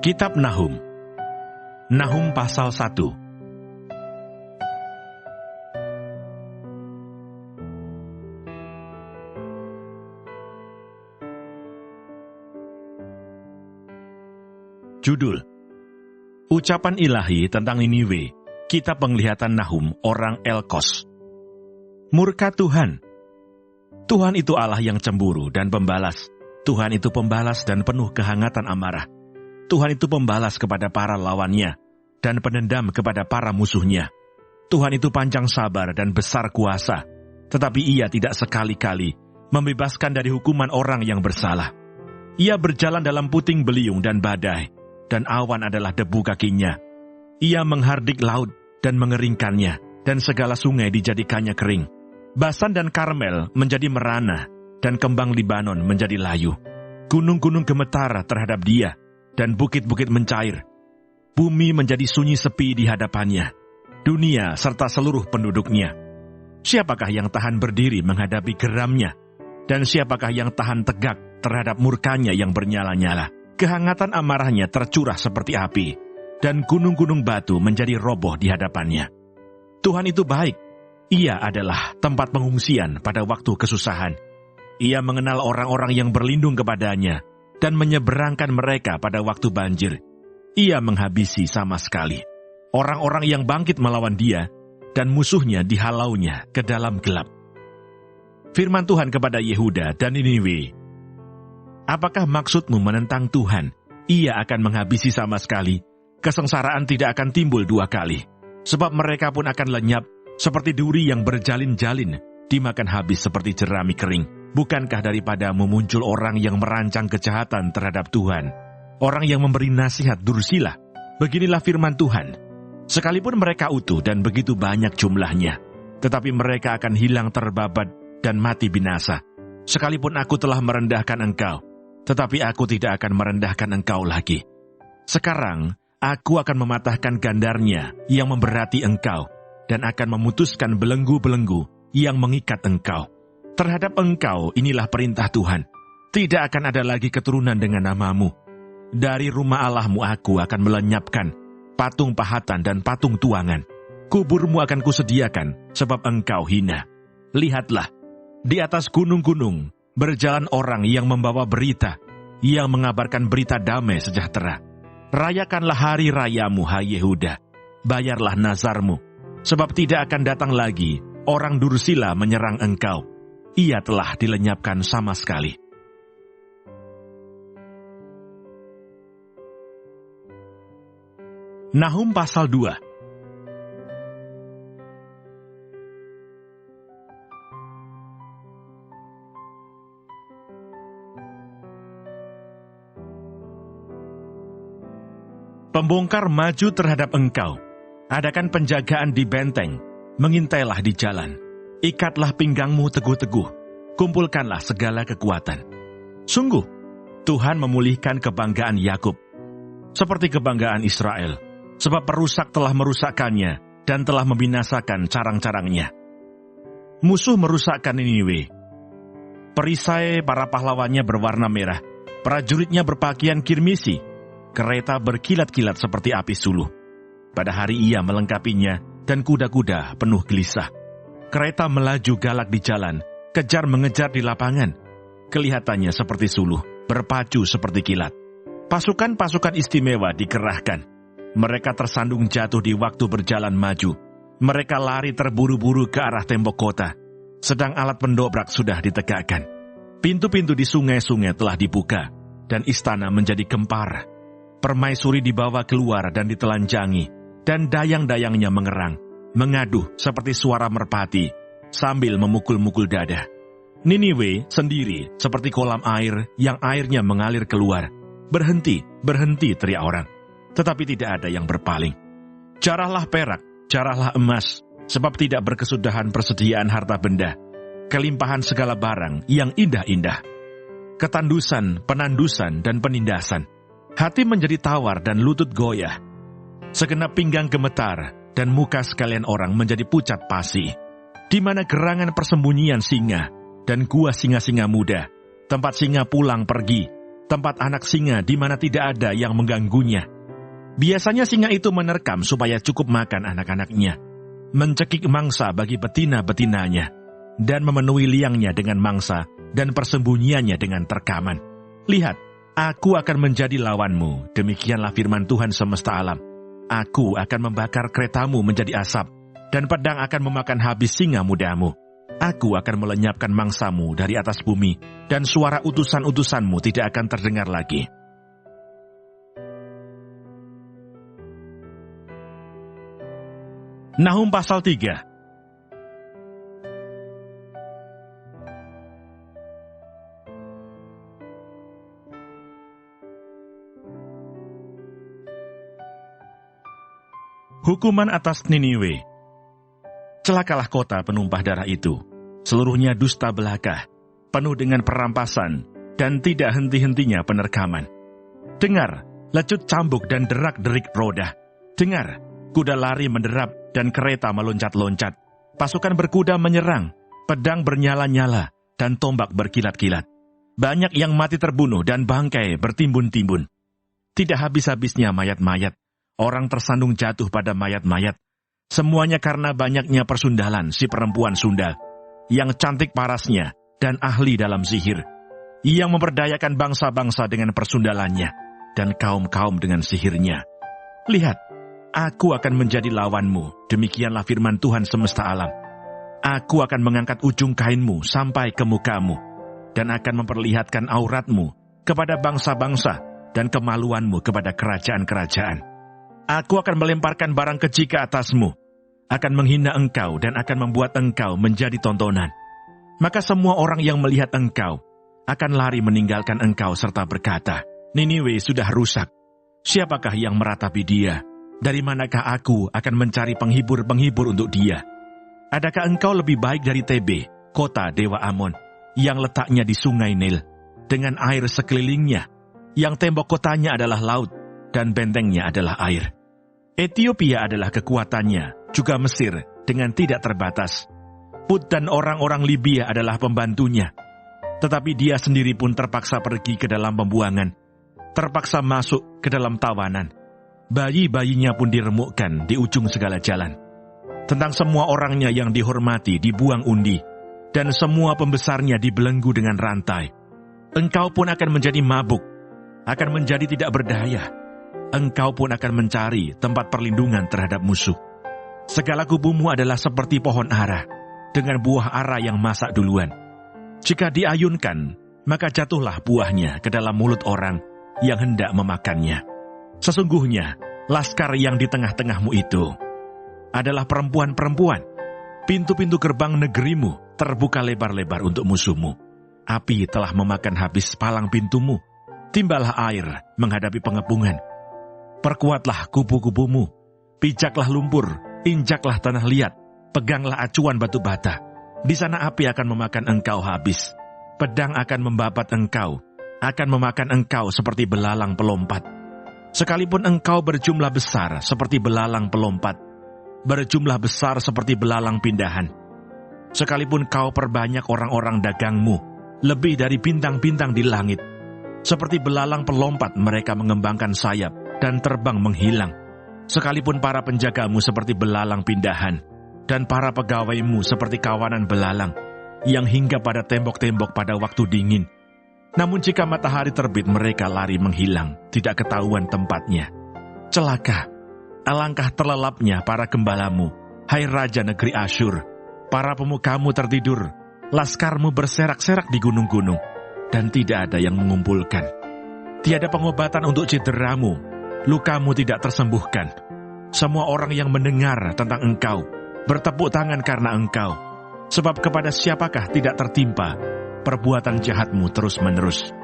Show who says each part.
Speaker 1: Kitab Nahum. Nahum pasal 1. Judul: Ucapan ilahi tentang Niniwe, kitab penglihatan Nahum orang Elkos. Murka Tuhan. Tuhan itu Allah yang cemburu dan pembalas. Tuhan itu pembalas dan penuh kehangatan amarah. Tuhan itu pembalas kepada para lawannya dan penendam kepada para musuhnya. Tuhan itu panjang sabar dan besar kuasa, tetapi Ia tidak sekali-kali membebaskan dari hukuman orang yang bersalah. Ia berjalan dalam puting beliung dan badai, dan awan adalah debu kakinya. Ia menghardik laut dan mengeringkannya, dan segala sungai dijadikannya kering. Basan dan Karmel menjadi merana, dan kembang Libanon menjadi layu. Gunung-gunung gemetar terhadap Dia, dan bukit-bukit mencair. Bumi menjadi sunyi sepi di hadapannya, dunia serta seluruh penduduknya. Siapakah yang tahan berdiri menghadapi geramnya? Dan siapakah yang tahan tegak terhadap murkanya yang bernyala-nyala? Kehangatan amarahnya tercurah seperti api, dan gunung-gunung batu menjadi roboh di hadapannya. Tuhan itu baik. Ia adalah tempat pengungsian pada waktu kesusahan. Ia mengenal orang-orang yang berlindung kepadanya, dan menyeberangkan mereka pada waktu banjir. Ia menghabisi sama sekali orang-orang yang bangkit melawan Dia, dan musuhnya dihalaunya ke dalam gelap. Firman Tuhan kepada Yehuda dan Niniwe. Apakah maksudmu menentang Tuhan? Ia akan menghabisi sama sekali. Kesengsaraan tidak akan timbul dua kali, sebab mereka pun akan lenyap seperti duri yang berjalin-jalin, dimakan habis seperti jerami kering. Bukankah daripadamu muncul orang yang merancang kejahatan terhadap Tuhan, orang yang memberi nasihat dursila? Beginilah firman Tuhan. Sekalipun mereka utuh dan begitu banyak jumlahnya, tetapi mereka akan hilang terbabat dan mati binasa. Sekalipun aku telah merendahkan engkau, tetapi aku tidak akan merendahkan engkau lagi. Sekarang aku akan mematahkan gandarnya yang memberati engkau, dan akan memutuskan belenggu-belenggu yang mengikat engkau. Terhadap engkau inilah perintah Tuhan. Tidak akan ada lagi keturunan dengan namamu. Dari rumah Allahmu aku akan melenyapkan patung pahatan dan patung tuangan. Kuburmu akan kusediakan sebab engkau hina. Lihatlah, di atas gunung-gunung berjalan orang yang membawa berita, yang mengabarkan berita damai sejahtera. Rayakanlah hari rayamu, hai Yehuda. Bayarlah nazarmu, sebab tidak akan datang lagi orang dursila menyerang engkau. Ia telah dilenyapkan sama sekali. Nahum pasal 2. Pembongkar maju terhadap engkau. Adakan penjagaan di benteng, mengintailah di jalan. Ikatlah pinggangmu teguh-teguh, kumpulkanlah segala kekuatan. Sungguh, Tuhan memulihkan kebanggaan Yakub, seperti kebanggaan Israel, sebab perusak telah merusakkannya dan telah membinasakan carang-carangnya. Musuh merusakkan Niniwe. Perisai para pahlawannya berwarna merah, prajuritnya berpakaian kirmisi, kereta berkilat-kilat seperti api suluh. Pada hari ia melengkapinya, dan kuda-kuda penuh gelisah. Kereta melaju galak di jalan, kejar mengejar di lapangan. Kelihatannya seperti suluh, berpacu seperti kilat. Pasukan-pasukan istimewa dikerahkan. Mereka tersandung jatuh di waktu berjalan maju. Mereka lari terburu-buru ke arah tembok kota, sedang alat pendobrak sudah ditegakkan. Pintu-pintu di sungai-sungai telah dibuka, dan istana menjadi gempar. Permaisuri dibawa keluar dan ditelanjangi, dan dayang-dayangnya mengerang, mengaduh seperti suara merpati, sambil memukul-mukul dada. Niniwe sendiri seperti kolam air yang airnya mengalir keluar. Berhenti, berhenti, teriak orang. Tetapi tidak ada yang berpaling. Jarahlah perak, jarahlah emas, sebab tidak berkesudahan persediaan harta benda, kelimpahan segala barang yang indah-indah. Ketandusan, penandusan, dan penindasan. Hati menjadi tawar dan lutut goyah. Segenap pinggang gemetar, dan muka sekalian orang menjadi pucat pasi. Di mana gerangan persembunyian singa, dan gua singa-singa muda, tempat singa pulang pergi, tempat anak singa di mana tidak ada yang mengganggunya. Biasanya singa itu menerkam supaya cukup makan anak-anaknya, mencekik mangsa bagi betina-betinanya, dan memenuhi liangnya dengan mangsa dan persembunyiannya dengan terkaman. Lihat, aku akan menjadi lawanmu, demikianlah firman Tuhan semesta alam. Aku akan membakar keretamu menjadi asap, dan pedang akan memakan habis singa mudamu. Aku akan melenyapkan mangsamu dari atas bumi, dan suara utusan-utusanmu tidak akan terdengar lagi. Nahum pasal 3. Hukuman atas Niniwe. Celakalah kota penumpah darah itu. Seluruhnya dusta belaka, penuh dengan perampasan, dan tidak henti-hentinya penerkaman. Dengar, lecut cambuk dan derak-derik roda. Dengar, kuda lari menderap dan kereta meloncat-loncat. Pasukan berkuda menyerang, pedang bernyala-nyala, dan tombak berkilat-kilat. Banyak yang mati terbunuh dan bangkai bertimbun-timbun. Tidak habis-habisnya mayat-mayat. Orang tersandung jatuh pada mayat-mayat. Semuanya karena banyaknya persundalan si perempuan sundal, yang cantik parasnya dan ahli dalam sihir, yang memperdayakan bangsa-bangsa dengan persundalannya, dan kaum-kaum dengan sihirnya. Lihat, aku akan menjadi lawanmu, demikianlah firman Tuhan semesta alam. Aku akan mengangkat ujung kainmu sampai ke mukamu, dan akan memperlihatkan auratmu kepada bangsa-bangsa, dan kemaluanmu kepada kerajaan-kerajaan. Aku akan melemparkan barang keji ke atasmu, akan menghina engkau dan akan membuat engkau menjadi tontonan. Maka semua orang yang melihat engkau akan lari meninggalkan engkau serta berkata, Niniwe sudah rusak. Siapakah yang meratapi dia? Dari manakah aku akan mencari penghibur-penghibur untuk dia? Adakah engkau lebih baik dari Tebe, kota Dewa Amon, yang letaknya di sungai Nil, dengan air sekelilingnya, yang tembok kotanya adalah laut, dan bentengnya adalah air. Ethiopia adalah kekuatannya, juga Mesir dengan tidak terbatas. Put dan orang-orang Libya adalah pembantunya. Tetapi dia sendiri pun terpaksa pergi ke dalam pembuangan, terpaksa masuk ke dalam tawanan. Bayi-bayinya pun diremukkan di ujung segala jalan. Tentang semua orangnya yang dihormati dibuang undi, dan semua pembesarnya dibelenggu dengan rantai. Engkau pun akan menjadi mabuk, akan menjadi tidak berdaya. Engkau pun akan mencari tempat perlindungan terhadap musuh. Segala kubumu adalah seperti pohon ara, dengan buah ara yang masak duluan. Jika diayunkan, maka jatuhlah buahnya ke dalam mulut orang yang hendak memakannya. Sesungguhnya, laskar yang di tengah-tengahmu itu adalah perempuan-perempuan. Pintu-pintu gerbang negerimu terbuka lebar-lebar untuk musuhmu. Api telah memakan habis palang pintumu. Timbalah air menghadapi pengepungan. Perkuatlah kubu-kubumu, pijaklah lumpur, injaklah tanah liat, peganglah acuan batu bata. Di sana api akan memakan engkau habis. Pedang akan membabat engkau, akan memakan engkau seperti belalang pelompat. Sekalipun engkau berjumlah besar seperti belalang pelompat, berjumlah besar seperti belalang pindahan. Sekalipun kau perbanyak orang-orang dagangmu, lebih dari bintang-bintang di langit. Seperti belalang pelompat mereka mengembangkan sayap dan terbang menghilang. Sekalipun para penjagamu seperti belalang pindahan, dan para pegawaimu seperti kawanan belalang, yang hingga pada tembok-tembok pada waktu dingin. Namun jika matahari terbit mereka lari menghilang, tidak ketahuan tempatnya. Celaka, alangkah terlelapnya para gembalamu, hai Raja negeri Asyur. Para pemukamu tertidur, laskarmu berserak-serak di gunung-gunung, dan tidak ada yang mengumpulkan. Tiada pengobatan untuk cederamu, lukamu tidak tersembuhkan. Semua orang yang mendengar tentang engkau bertepuk tangan karena engkau, sebab kepada siapakah tidak tertimpa perbuatan jahatmu terus-menerus.